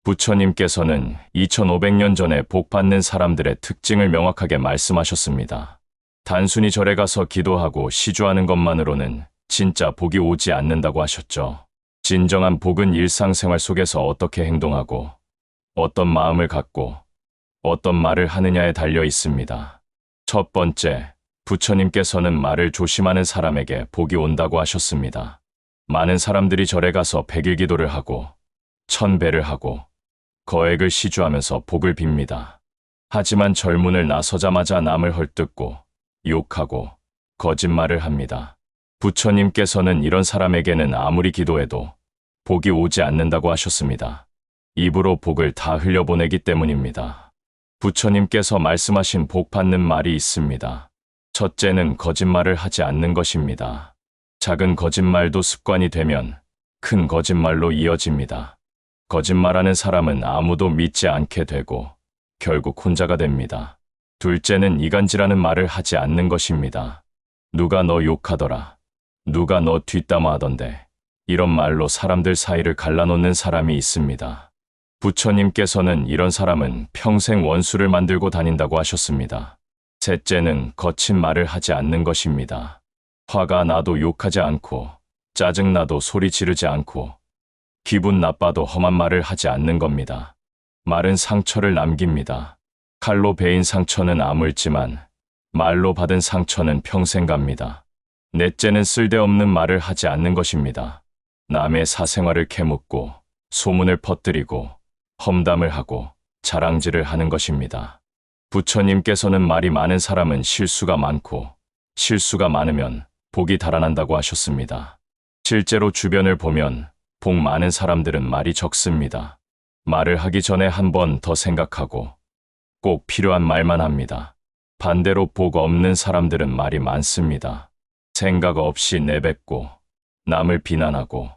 부처님께서는 2500년 전에 복받는 사람들의 특징을 명확하게 말씀하셨습니다. 단순히 절에 가서 기도하고 시주하는 것만으로는 진짜 복이 오지 않는다고 하셨죠. 진정한 복은 일상생활 속에서 어떻게 행동하고, 어떤 마음을 갖고, 어떤 말을 하느냐에 달려 있습니다. 첫 번째, 부처님께서는 말을 조심하는 사람에게 복이 온다고 하셨습니다. 많은 사람들이 절에 가서 100일 기도를 하고, 1000배를 하고, 거액을 시주하면서 복을 빕니다. 하지만 절문을 나서자마자 남을 헐뜯고, 욕하고, 거짓말을 합니다. 부처님께서는 이런 사람에게는 아무리 기도해도 복이 오지 않는다고 하셨습니다. 입으로 복을 다 흘려보내기 때문입니다. 부처님께서 말씀하신 복 받는 말이 있습니다. 첫째는 거짓말을 하지 않는 것입니다. 작은 거짓말도 습관이 되면 큰 거짓말로 이어집니다. 거짓말하는 사람은 아무도 믿지 않게 되고 결국 혼자가 됩니다. 둘째는 이간질하는 말을 하지 않는 것입니다. 누가 너 욕하더라. 누가 너 뒷담화하던데. 이런 말로 사람들 사이를 갈라놓는 사람이 있습니다. 부처님께서는 이런 사람은 평생 원수를 만들고 다닌다고 하셨습니다. 셋째는 거친 말을 하지 않는 것입니다. 화가 나도 욕하지 않고, 짜증나도 소리 지르지 않고, 기분 나빠도 험한 말을 하지 않는 겁니다. 말은 상처를 남깁니다. 칼로 베인 상처는 아물지만 말로 받은 상처는 평생 갑니다. 넷째는 쓸데없는 말을 하지 않는 것입니다. 남의 사생활을 캐묻고 소문을 퍼뜨리고 험담을 하고 자랑질을 하는 것입니다. 부처님께서는 말이 많은 사람은 실수가 많고 실수가 많으면 복이 달아난다고 하셨습니다. 실제로 주변을 보면 복 많은 사람들은 말이 적습니다. 말을 하기 전에 한 번 더 생각하고 꼭 필요한 말만 합니다. 반대로 복 없는 사람들은 말이 많습니다. 생각 없이 내뱉고 남을 비난하고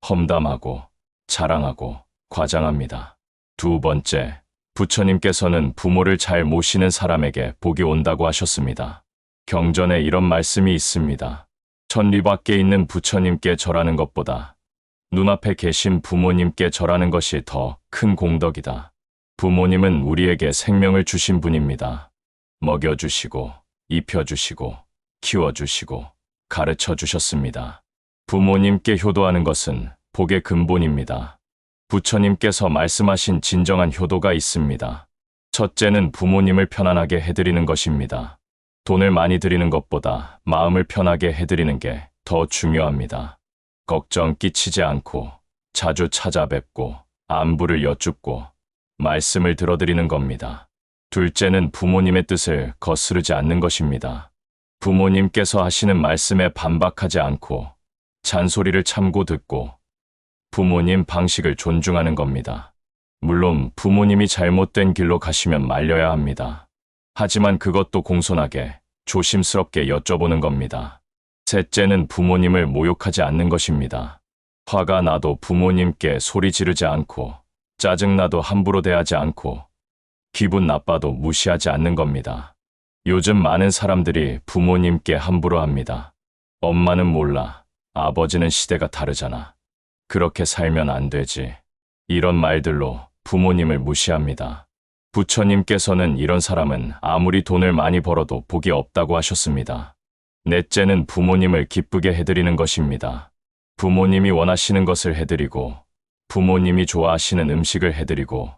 험담하고 자랑하고 과장합니다. 두 번째, 부처님께서는 부모를 잘 모시는 사람에게 복이 온다고 하셨습니다. 경전에 이런 말씀이 있습니다. 천리 밖에 있는 부처님께 절하는 것보다 눈앞에 계신 부모님께 절하는 것이 더 큰 공덕이다. 부모님은 우리에게 생명을 주신 분입니다. 먹여주시고, 입혀주시고, 키워주시고, 가르쳐주셨습니다. 부모님께 효도하는 것은 복의 근본입니다. 부처님께서 말씀하신 진정한 효도가 있습니다. 첫째는 부모님을 편안하게 해드리는 것입니다. 돈을 많이 드리는 것보다 마음을 편하게 해드리는 게 더 중요합니다. 걱정 끼치지 않고 자주 찾아뵙고 안부를 여쭙고 말씀을 들어드리는 겁니다. 둘째는 부모님의 뜻을 거스르지 않는 것입니다. 부모님께서 하시는 말씀에 반박하지 않고 잔소리를 참고 듣고 부모님 방식을 존중하는 겁니다. 물론 부모님이 잘못된 길로 가시면 말려야 합니다. 하지만 그것도 공손하게 조심스럽게 여쭤보는 겁니다. 셋째는 부모님을 모욕하지 않는 것입니다. 화가 나도 부모님께 소리 지르지 않고 짜증나도 함부로 대하지 않고 기분 나빠도 무시하지 않는 겁니다. 요즘 많은 사람들이 부모님께 함부로 합니다. 엄마는 몰라. 아버지는 시대가 다르잖아. 그렇게 살면 안 되지. 이런 말들로 부모님을 무시합니다. 부처님께서는 이런 사람은 아무리 돈을 많이 벌어도 복이 없다고 하셨습니다. 넷째는 부모님을 기쁘게 해드리는 것입니다. 부모님이 원하시는 것을 해드리고 부모님이 좋아하시는 음식을 해드리고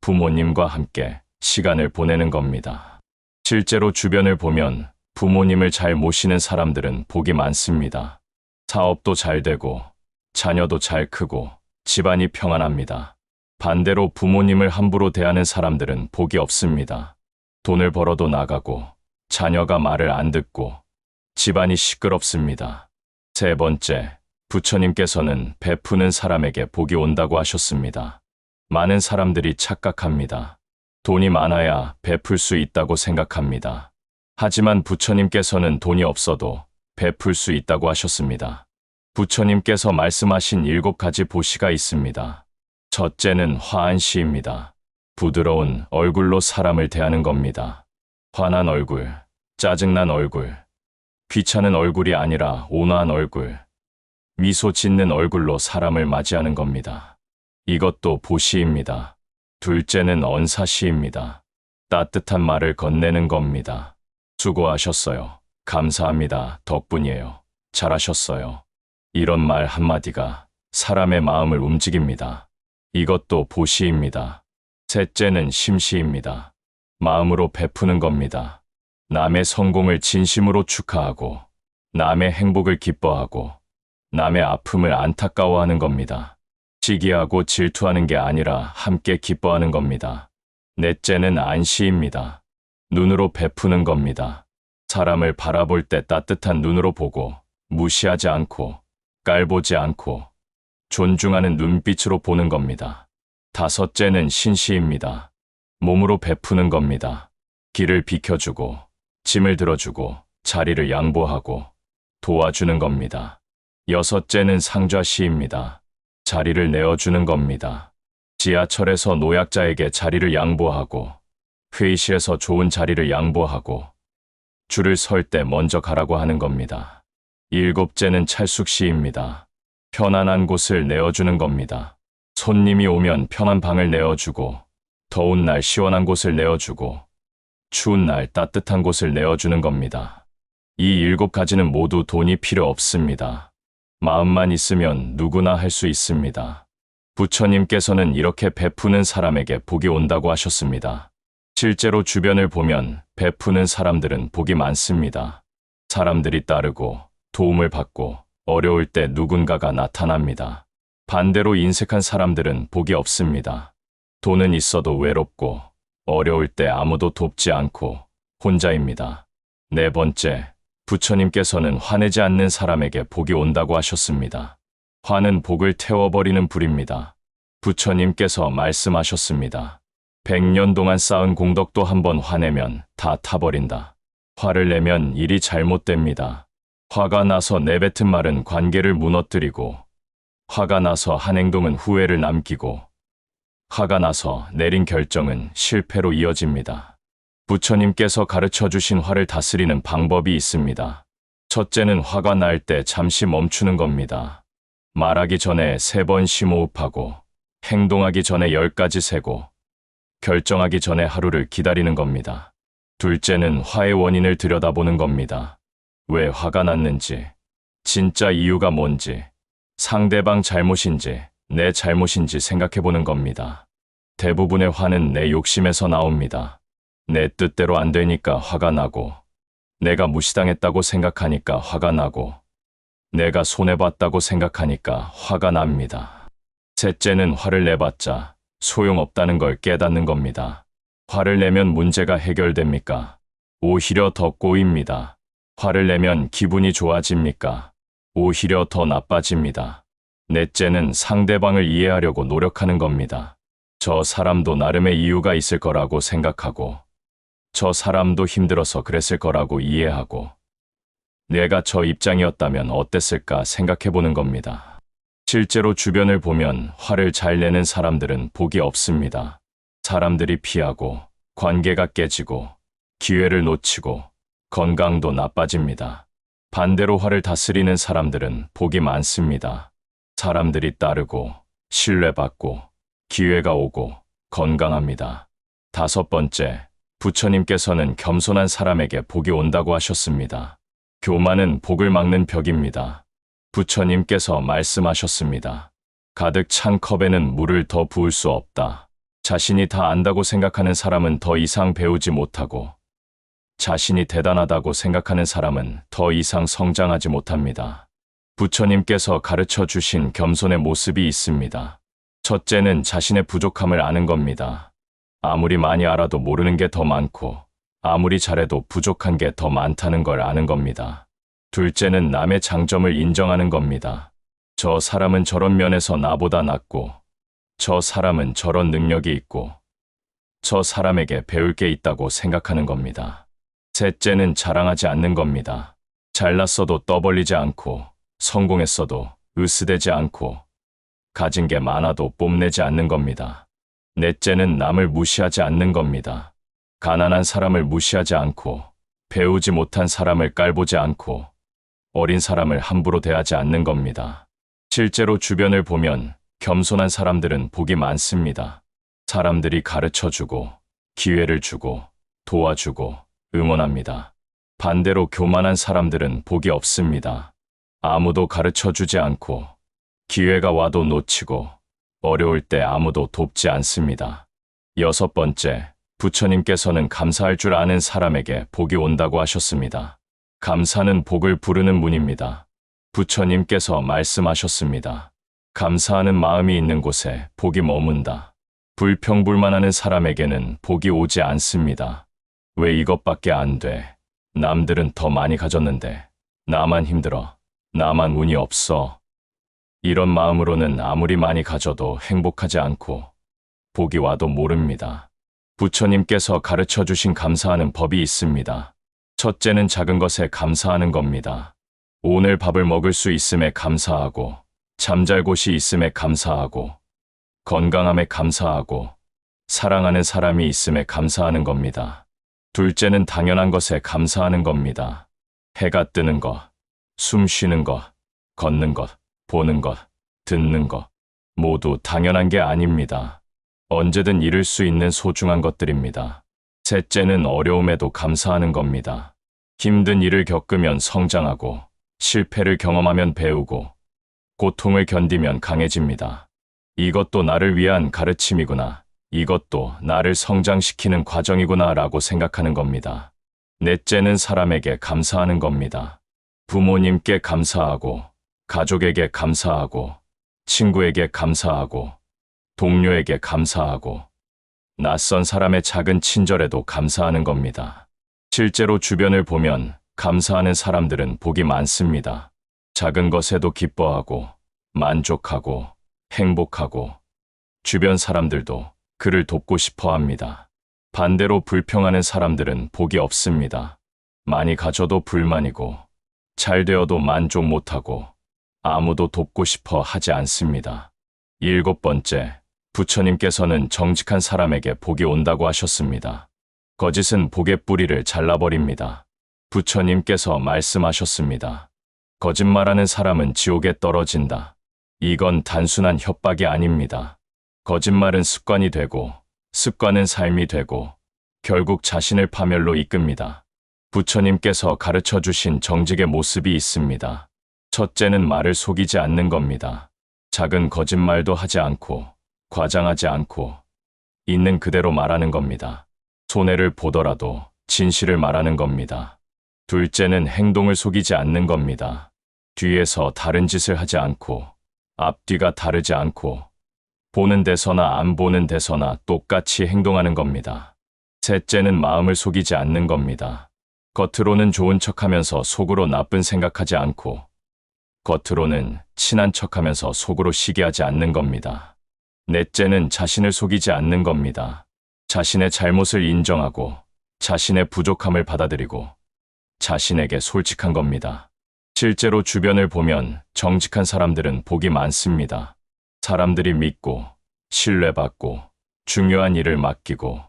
부모님과 함께 시간을 보내는 겁니다. 실제로 주변을 보면 부모님을 잘 모시는 사람들은 복이 많습니다. 사업도 잘 되고 자녀도 잘 크고 집안이 평안합니다. 반대로 부모님을 함부로 대하는 사람들은 복이 없습니다. 돈을 벌어도 나가고 자녀가 말을 안 듣고 집안이 시끄럽습니다. 세 번째, 부처님께서는 베푸는 사람에게 복이 온다고 하셨습니다. 많은 사람들이 착각합니다. 돈이 많아야 베풀 수 있다고 생각합니다. 하지만 부처님께서는 돈이 없어도 베풀 수 있다고 하셨습니다. 부처님께서 말씀하신 7가지 보시가 있습니다. 첫째는 화한 시입니다. 부드러운 얼굴로 사람을 대하는 겁니다. 화난 얼굴, 짜증난 얼굴, 귀찮은 얼굴이 아니라 온화한 얼굴, 미소 짓는 얼굴로 사람을 맞이하는 겁니다. 이것도 보시입니다. 둘째는 언사시입니다. 따뜻한 말을 건네는 겁니다. 수고하셨어요. 감사합니다. 덕분이에요. 잘하셨어요. 이런 말 한마디가 사람의 마음을 움직입니다. 이것도 보시입니다. 셋째는 심시입니다. 마음으로 베푸는 겁니다. 남의 성공을 진심으로 축하하고, 남의 행복을 기뻐하고, 남의 아픔을 안타까워하는 겁니다. 시기하고 질투하는 게 아니라 함께 기뻐하는 겁니다. 넷째는 안시입니다. 눈으로 베푸는 겁니다. 사람을 바라볼 때 따뜻한 눈으로 보고, 무시하지 않고, 깔보지 않고, 존중하는 눈빛으로 보는 겁니다. 다섯째는 신시입니다. 몸으로 베푸는 겁니다. 길을 비켜주고, 짐을 들어주고, 자리를 양보하고, 도와주는 겁니다. 여섯째는 상좌시입니다. 자리를 내어주는 겁니다. 지하철에서 노약자에게 자리를 양보하고, 회의실에서 좋은 자리를 양보하고, 줄을 설 때 먼저 가라고 하는 겁니다. 일곱째는 찰숙시입니다. 편안한 곳을 내어주는 겁니다. 손님이 오면 편한 방을 내어주고, 더운 날 시원한 곳을 내어주고, 추운 날 따뜻한 곳을 내어주는 겁니다. 이 7가지는 모두 돈이 필요 없습니다. 마음만 있으면 누구나 할 수 있습니다. 부처님께서는 이렇게 베푸는 사람에게 복이 온다고 하셨습니다. 실제로 주변을 보면 베푸는 사람들은 복이 많습니다. 사람들이 따르고 도움을 받고 어려울 때 누군가가 나타납니다. 반대로 인색한 사람들은 복이 없습니다. 돈은 있어도 외롭고 어려울 때 아무도 돕지 않고 혼자입니다. 네 번째, 부처님께서는 화내지 않는 사람에게 복이 온다고 하셨습니다. 화는 복을 태워버리는 불입니다. 부처님께서 말씀하셨습니다. 100년 동안 쌓은 공덕도 한번 화내면 다 타버린다. 화를 내면 일이 잘못됩니다. 화가 나서 내뱉은 말은 관계를 무너뜨리고, 화가 나서 한 행동은 후회를 남기고, 화가 나서 내린 결정은 실패로 이어집니다. 부처님께서 가르쳐 주신 화를 다스리는 방법이 있습니다. 첫째는 화가 날 때 잠시 멈추는 겁니다. 말하기 전에 3번 심호흡하고, 행동하기 전에 10가지 세고, 결정하기 전에 하루를 기다리는 겁니다. 둘째는 화의 원인을 들여다보는 겁니다. 왜 화가 났는지, 진짜 이유가 뭔지, 상대방 잘못인지, 내 잘못인지 생각해보는 겁니다. 대부분의 화는 내 욕심에서 나옵니다. 내 뜻대로 안 되니까 화가 나고, 내가 무시당했다고 생각하니까 화가 나고, 내가 손해봤다고 생각하니까 화가 납니다. 셋째는 화를 내봤자 소용없다는 걸 깨닫는 겁니다. 화를 내면 문제가 해결됩니까? 오히려 더 꼬입니다. 화를 내면 기분이 좋아집니까? 오히려 더 나빠집니다. 넷째는 상대방을 이해하려고 노력하는 겁니다. 저 사람도 나름의 이유가 있을 거라고 생각하고, 저 사람도 힘들어서 그랬을 거라고 이해하고, 내가 저 입장이었다면 어땠을까 생각해보는 겁니다. 실제로 주변을 보면 화를 잘 내는 사람들은 복이 없습니다. 사람들이 피하고, 관계가 깨지고, 기회를 놓치고, 건강도 나빠집니다. 반대로 화를 다스리는 사람들은 복이 많습니다. 사람들이 따르고, 신뢰받고, 기회가 오고, 건강합니다. 다섯 번째, 부처님께서는 겸손한 사람에게 복이 온다고 하셨습니다. 교만은 복을 막는 벽입니다. 부처님께서 말씀하셨습니다. 가득 찬 컵에는 물을 더 부을 수 없다. 자신이 다 안다고 생각하는 사람은 더 이상 배우지 못하고, 자신이 대단하다고 생각하는 사람은 더 이상 성장하지 못합니다. 부처님께서 가르쳐 주신 겸손의 모습이 있습니다. 첫째는 자신의 부족함을 아는 겁니다. 아무리 많이 알아도 모르는 게 더 많고, 아무리 잘해도 부족한 게 더 많다는 걸 아는 겁니다. 둘째는 남의 장점을 인정하는 겁니다. 저 사람은 저런 면에서 나보다 낫고, 저 사람은 저런 능력이 있고, 저 사람에게 배울 게 있다고 생각하는 겁니다. 셋째는 자랑하지 않는 겁니다. 잘났어도 떠벌리지 않고, 성공했어도 으스대지 않고, 가진 게 많아도 뽐내지 않는 겁니다. 넷째는 남을 무시하지 않는 겁니다. 가난한 사람을 무시하지 않고, 배우지 못한 사람을 깔보지 않고, 어린 사람을 함부로 대하지 않는 겁니다. 실제로 주변을 보면 겸손한 사람들은 복이 많습니다. 사람들이 가르쳐 주고, 기회를 주고, 도와주고, 응원합니다. 반대로 교만한 사람들은 복이 없습니다. 아무도 가르쳐 주지 않고, 기회가 와도 놓치고, 어려울 때 아무도 돕지 않습니다. 6번째, 부처님께서는 감사할 줄 아는 사람에게 복이 온다고 하셨습니다. 감사는 복을 부르는 문입니다. 부처님께서 말씀하셨습니다. 감사하는 마음이 있는 곳에 복이 머문다. 불평불만하는 사람에게는 복이 오지 않습니다. 왜 이것밖에 안 돼? 남들은 더 많이 가졌는데 나만 힘들어. 나만 운이 없어. 이런 마음으로는 아무리 많이 가져도 행복하지 않고 복이 와도 모릅니다. 부처님께서 가르쳐 주신 감사하는 법이 있습니다. 첫째는 작은 것에 감사하는 겁니다. 오늘 밥을 먹을 수 있음에 감사하고, 잠잘 곳이 있음에 감사하고, 건강함에 감사하고, 사랑하는 사람이 있음에 감사하는 겁니다. 둘째는 당연한 것에 감사하는 겁니다. 해가 뜨는 것, 숨 쉬는 것, 걷는 것, 보는 것, 듣는 것, 모두 당연한 게 아닙니다. 언제든 잃을 수 있는 소중한 것들입니다. 셋째는 어려움에도 감사하는 겁니다. 힘든 일을 겪으면 성장하고, 실패를 경험하면 배우고, 고통을 견디면 강해집니다. 이것도 나를 위한 가르침이구나. 이것도 나를 성장시키는 과정이구나 라고 생각하는 겁니다. 넷째는 사람에게 감사하는 겁니다. 부모님께 감사하고, 가족에게 감사하고, 친구에게 감사하고, 동료에게 감사하고, 낯선 사람의 작은 친절에도 감사하는 겁니다. 실제로 주변을 보면 감사하는 사람들은 복이 많습니다. 작은 것에도 기뻐하고, 만족하고, 행복하고, 주변 사람들도 그를 돕고 싶어 합니다. 반대로 불평하는 사람들은 복이 없습니다. 많이 가져도 불만이고, 잘 되어도 만족 못하고, 아무도 돕고 싶어 하지 않습니다. 7번째, 부처님께서는 정직한 사람에게 복이 온다고 하셨습니다. 거짓은 복의 뿌리를 잘라버립니다. 부처님께서 말씀하셨습니다. 거짓말하는 사람은 지옥에 떨어진다. 이건 단순한 협박이 아닙니다. 거짓말은 습관이 되고, 습관은 삶이 되고, 결국 자신을 파멸로 이끕니다. 부처님께서 가르쳐 주신 정직의 모습이 있습니다. 첫째는 말을 속이지 않는 겁니다. 작은 거짓말도 하지 않고, 과장하지 않고, 있는 그대로 말하는 겁니다. 손해를 보더라도 진실을 말하는 겁니다. 둘째는 행동을 속이지 않는 겁니다. 뒤에서 다른 짓을 하지 않고, 앞뒤가 다르지 않고, 보는 데서나 안 보는 데서나 똑같이 행동하는 겁니다. 셋째는 마음을 속이지 않는 겁니다. 겉으로는 좋은 척하면서 속으로 나쁜 생각하지 않고, 겉으로는 친한 척하면서 속으로 시기하지 않는 겁니다. 넷째는 자신을 속이지 않는 겁니다. 자신의 잘못을 인정하고, 자신의 부족함을 받아들이고, 자신에게 솔직한 겁니다. 실제로 주변을 보면 정직한 사람들은 복이 많습니다. 사람들이 믿고, 신뢰받고, 중요한 일을 맡기고,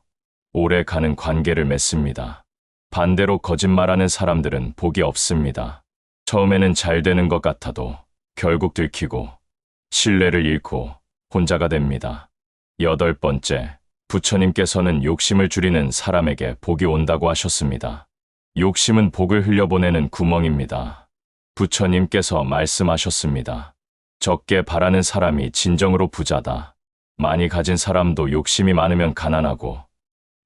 오래 가는 관계를 맺습니다. 반대로 거짓말하는 사람들은 복이 없습니다. 처음에는 잘 되는 것 같아도 결국 들키고, 신뢰를 잃고 혼자가 됩니다. 8번째, 부처님께서는 욕심을 줄이는 사람에게 복이 온다고 하셨습니다. 욕심은 복을 흘려보내는 구멍입니다. 부처님께서 말씀하셨습니다. 적게 바라는 사람이 진정으로 부자다. 많이 가진 사람도 욕심이 많으면 가난하고,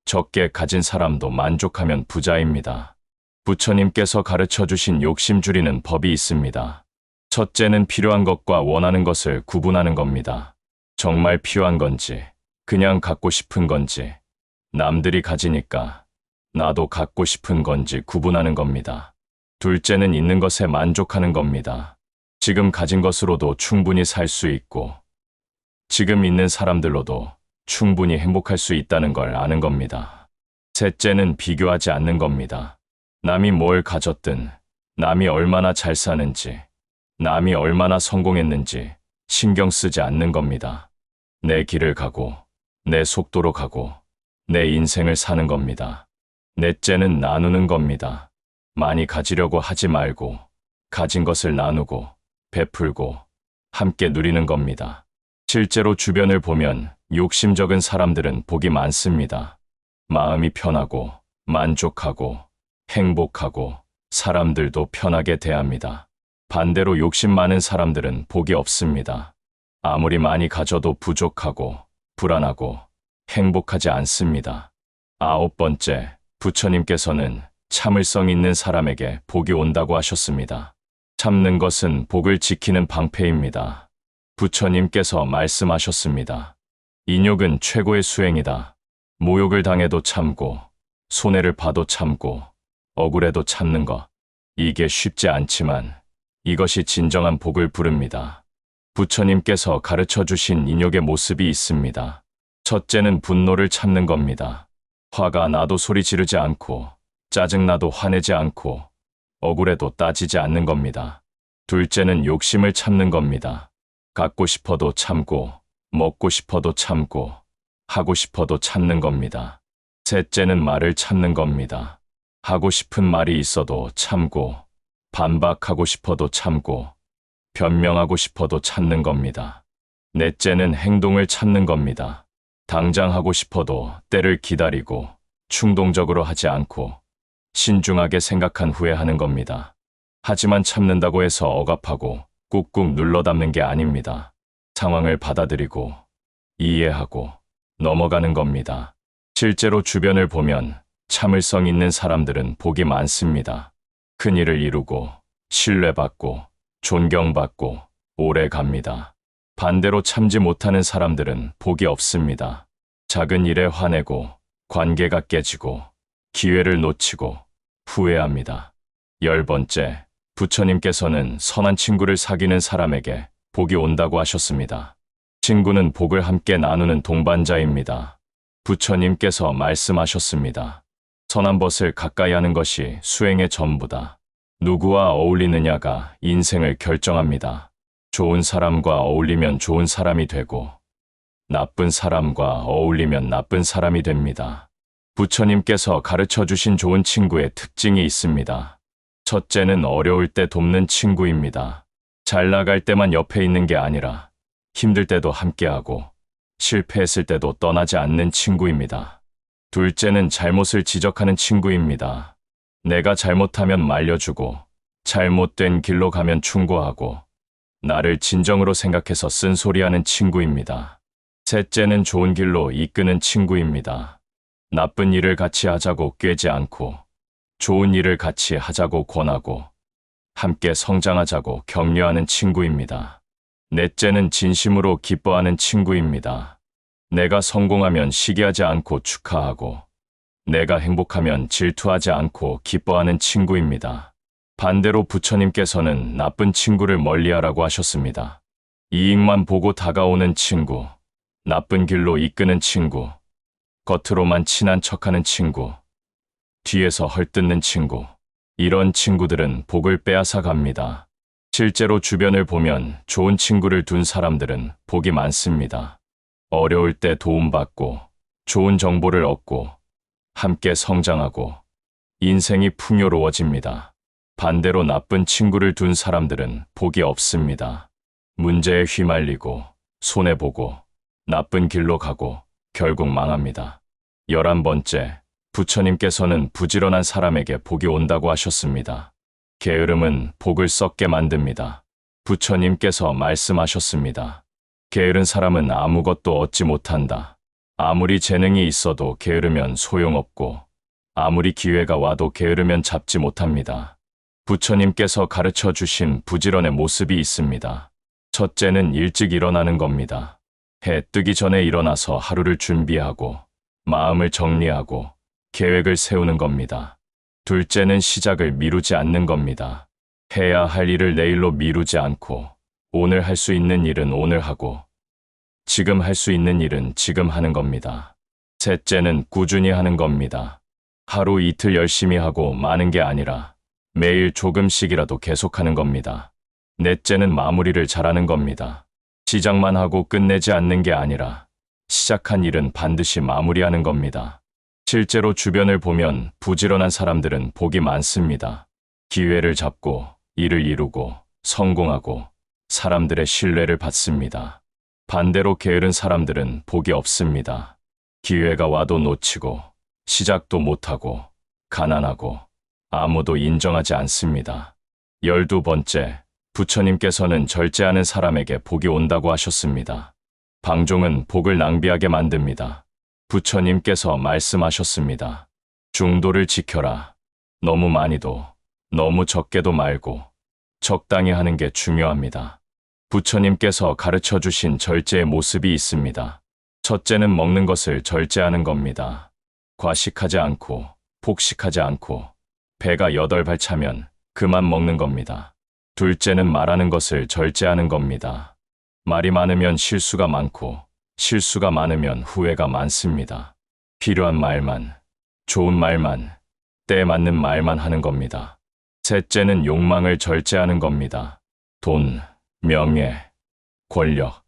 적게 가진 사람도 만족하면 부자입니다. 부처님께서 가르쳐 주신 욕심 줄이는 법이 있습니다. 첫째는 필요한 것과 원하는 것을 구분하는 겁니다. 정말 필요한 건지, 그냥 갖고 싶은 건지, 남들이 가지니까 나도 갖고 싶은 건지 구분하는 겁니다. 둘째는 있는 것에 만족하는 겁니다. 지금 가진 것으로도 충분히 살 수 있고, 지금 있는 사람들로도 충분히 행복할 수 있다는 걸 아는 겁니다. 셋째는 비교하지 않는 겁니다. 남이 뭘 가졌든, 남이 얼마나 잘 사는지, 남이 얼마나 성공했는지 신경 쓰지 않는 겁니다. 내 길을 가고, 내 속도로 가고, 내 인생을 사는 겁니다. 넷째는 나누는 겁니다. 많이 가지려고 하지 말고, 가진 것을 나누고, 베풀고, 함께 누리는 겁니다. 실제로 주변을 보면 욕심 적은 사람들은 복이 많습니다. 마음이 편하고 만족하고 행복하고 사람들도 편하게 대합니다. 반대로 욕심 많은 사람들은 복이 없습니다. 아무리 많이 가져도 부족하고 불안하고 행복하지 않습니다. 9번째, 부처님께서는 참을성 있는 사람에게 복이 온다고 하셨습니다. 참는 것은 복을 지키는 방패입니다. 부처님께서 말씀하셨습니다. 인욕은 최고의 수행이다. 모욕을 당해도 참고, 손해를 봐도 참고, 억울해도 참는 것. 이게 쉽지 않지만 이것이 진정한 복을 부릅니다. 부처님께서 가르쳐 주신 인욕의 모습이 있습니다. 첫째는 분노를 참는 겁니다. 화가 나도 소리 지르지 않고, 짜증나도 화내지 않고, 억울해도 따지지 않는 겁니다. 둘째는 욕심을 참는 겁니다. 갖고 싶어도 참고, 먹고 싶어도 참고, 하고 싶어도 참는 겁니다. 셋째는 말을 참는 겁니다. 하고 싶은 말이 있어도 참고, 반박하고 싶어도 참고, 변명하고 싶어도 참는 겁니다. 넷째는 행동을 참는 겁니다. 당장 하고 싶어도 때를 기다리고, 충동적으로 하지 않고, 신중하게 생각한 후에 하는 겁니다. 하지만 참는다고 해서 억압하고 꾹꾹 눌러 담는 게 아닙니다. 상황을 받아들이고 이해하고 넘어가는 겁니다. 실제로 주변을 보면 참을성 있는 사람들은 복이 많습니다. 큰 일을 이루고 신뢰받고 존경받고 오래 갑니다. 반대로 참지 못하는 사람들은 복이 없습니다. 작은 일에 화내고 관계가 깨지고 기회를 놓치고 후회합니다. 10번째, 부처님께서는 선한 친구를 사귀는 사람에게 복이 온다고 하셨습니다. 친구는 복을 함께 나누는 동반자입니다. 부처님께서 말씀하셨습니다. 선한 것을 가까이 하는 것이 수행의 전부다. 누구와 어울리느냐가 인생을 결정합니다. 좋은 사람과 어울리면 좋은 사람이 되고, 나쁜 사람과 어울리면 나쁜 사람이 됩니다. 부처님께서 가르쳐 주신 좋은 친구의 특징이 있습니다. 첫째는 어려울 때 돕는 친구입니다. 잘 나갈 때만 옆에 있는 게 아니라 힘들 때도 함께하고 실패했을 때도 떠나지 않는 친구입니다. 둘째는 잘못을 지적하는 친구입니다. 내가 잘못하면 말려주고 잘못된 길로 가면 충고하고 나를 진정으로 생각해서 쓴소리하는 친구입니다. 셋째는 좋은 길로 이끄는 친구입니다. 나쁜 일을 같이 하자고 꾀지 않고 좋은 일을 같이 하자고 권하고 함께 성장하자고 격려하는 친구입니다. 넷째는 진심으로 기뻐하는 친구입니다. 내가 성공하면 시기하지 않고 축하하고 내가 행복하면 질투하지 않고 기뻐하는 친구입니다. 반대로 부처님께서는 나쁜 친구를 멀리하라고 하셨습니다. 이익만 보고 다가오는 친구, 나쁜 길로 이끄는 친구, 겉으로만 친한 척하는 친구, 뒤에서 헐뜯는 친구, 이런 친구들은 복을 빼앗아 갑니다. 실제로 주변을 보면 좋은 친구를 둔 사람들은 복이 많습니다. 어려울 때 도움받고, 좋은 정보를 얻고, 함께 성장하고, 인생이 풍요로워집니다. 반대로 나쁜 친구를 둔 사람들은 복이 없습니다. 문제에 휘말리고, 손해보고, 나쁜 길로 가고, 결국 망합니다. 11번째, 부처님께서는 부지런한 사람에게 복이 온다고 하셨습니다. 게으름은 복을 썩게 만듭니다. 부처님께서 말씀하셨습니다. 게으른 사람은 아무것도 얻지 못한다. 아무리 재능이 있어도 게으르면 소용없고, 아무리 기회가 와도 게으르면 잡지 못합니다. 부처님께서 가르쳐 주신 부지런의 모습이 있습니다. 첫째는 일찍 일어나는 겁니다. 해 뜨기 전에 일어나서 하루를 준비하고, 마음을 정리하고, 계획을 세우는 겁니다. 둘째는 시작을 미루지 않는 겁니다. 해야 할 일을 내일로 미루지 않고, 오늘 할 수 있는 일은 오늘 하고, 지금 할 수 있는 일은 지금 하는 겁니다. 셋째는 꾸준히 하는 겁니다. 하루 이틀 열심히 하고 마는 게 아니라 매일 조금씩이라도 계속하는 겁니다. 넷째는 마무리를 잘하는 겁니다. 시작만 하고 끝내지 않는 게 아니라 시작한 일은 반드시 마무리하는 겁니다. 실제로 주변을 보면 부지런한 사람들은 복이 많습니다. 기회를 잡고 일을 이루고 성공하고 사람들의 신뢰를 받습니다. 반대로 게으른 사람들은 복이 없습니다. 기회가 와도 놓치고, 시작도 못하고, 가난하고, 아무도 인정하지 않습니다. 12번째, 부처님께서는 절제하는 사람에게 복이 온다고 하셨습니다. 방종은 복을 낭비하게 만듭니다. 부처님께서 말씀하셨습니다. 중도를 지켜라. 너무 많이도, 너무 적게도 말고, 적당히 하는 게 중요합니다. 부처님께서 가르쳐 주신 절제의 모습이 있습니다. 첫째는 먹는 것을 절제하는 겁니다. 과식하지 않고, 폭식하지 않고, 배가 8발 차면 그만 먹는 겁니다. 둘째는 말하는 것을 절제하는 겁니다. 말이 많으면 실수가 많고, 실수가 많으면 후회가 많습니다. 필요한 말만, 좋은 말만, 때에 맞는 말만 하는 겁니다. 셋째는 욕망을 절제하는 겁니다. 돈, 명예, 권력,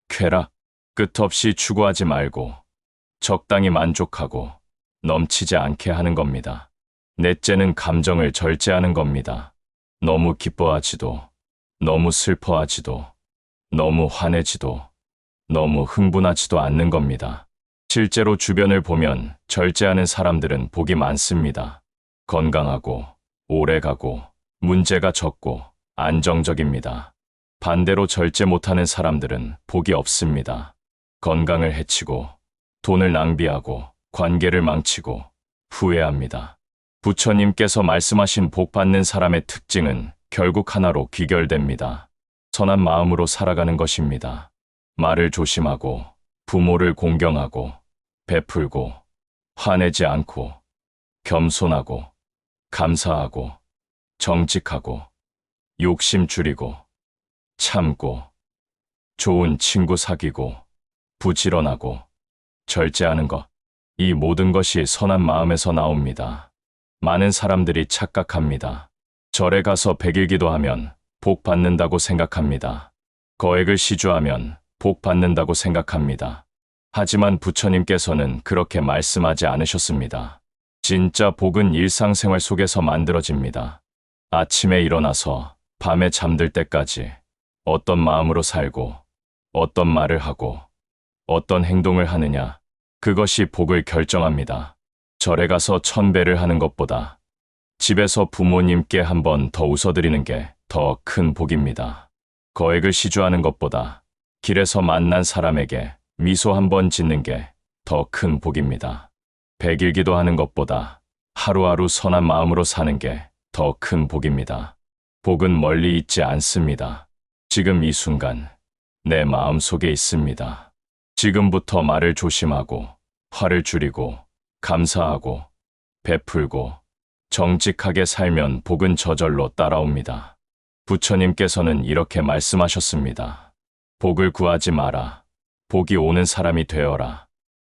쾌락, 끝없이 추구하지 말고, 적당히 만족하고, 넘치지 않게 하는 겁니다. 넷째는 감정을 절제하는 겁니다. 너무 기뻐하지도, 너무 슬퍼하지도, 너무 화내지도, 너무 흥분하지도 않는 겁니다. 실제로 주변을 보면 절제하는 사람들은 복이 많습니다. 건강하고, 오래가고, 문제가 적고, 안정적입니다. 반대로 절제 못하는 사람들은 복이 없습니다. 건강을 해치고, 돈을 낭비하고, 관계를 망치고, 후회합니다. 부처님께서 말씀하신 복 받는 사람의 특징은 결국 하나로 귀결됩니다. 선한 마음으로 살아가는 것입니다. 말을 조심하고, 부모를 공경하고, 베풀고, 화내지 않고, 겸손하고, 감사하고, 정직하고, 욕심 줄이고, 참고, 좋은 친구 사귀고, 부지런하고, 절제하는 것. 이 모든 것이 선한 마음에서 나옵니다. 많은 사람들이 착각합니다. 절에 가서 100일 기도하면 복 받는다고 생각합니다. 거액을 시주하면 복 받는다고 생각합니다. 하지만 부처님께서는 그렇게 말씀하지 않으셨습니다. 진짜 복은 일상생활 속에서 만들어집니다. 아침에 일어나서 밤에 잠들 때까지 어떤 마음으로 살고, 어떤 말을 하고, 어떤 행동을 하느냐, 그것이 복을 결정합니다. 절에 가서 1000배를 하는 것보다 집에서 부모님께 한 번 더 웃어드리는 게 더 큰 복입니다. 거액을 시주하는 것보다 길에서 만난 사람에게 미소 한 번 짓는 게 더 큰 복입니다. 100일 기도하는 것보다 하루하루 선한 마음으로 사는 게 더 큰 복입니다. 복은 멀리 있지 않습니다. 지금 이 순간 내 마음 속에 있습니다. 지금부터 말을 조심하고, 화를 줄이고, 감사하고, 베풀고, 정직하게 살면 복은 저절로 따라옵니다. 부처님께서는 이렇게 말씀하셨습니다. 복을 구하지 마라. 복이 오는 사람이 되어라.